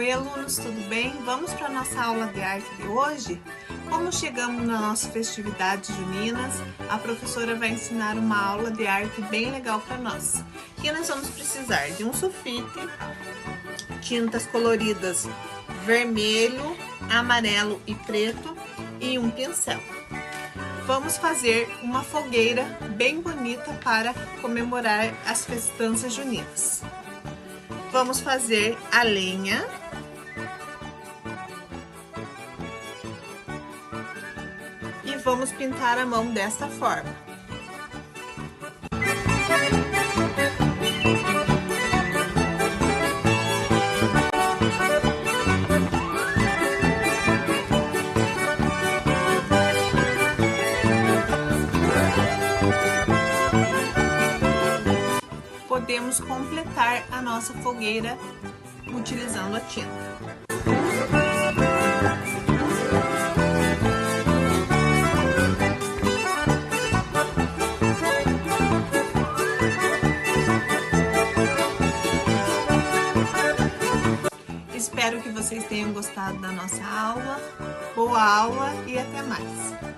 Oi, alunos, tudo bem? Vamos para a nossa aula de arte de hoje? Como chegamos na nossa festividade juninas, a professora vai ensinar uma aula de arte bem legal para nós. Aqui nós vamos precisar de um sulfite, tintas coloridas vermelho, amarelo e preto e um pincel. Vamos fazer uma fogueira bem bonita para comemorar as festanças juninas. Vamos fazer a lenha. E vamos pintar a mão desta forma. Podemos completar a nossa fogueira utilizando a tinta. Espero que vocês tenham gostado da nossa aula. Boa aula e até mais!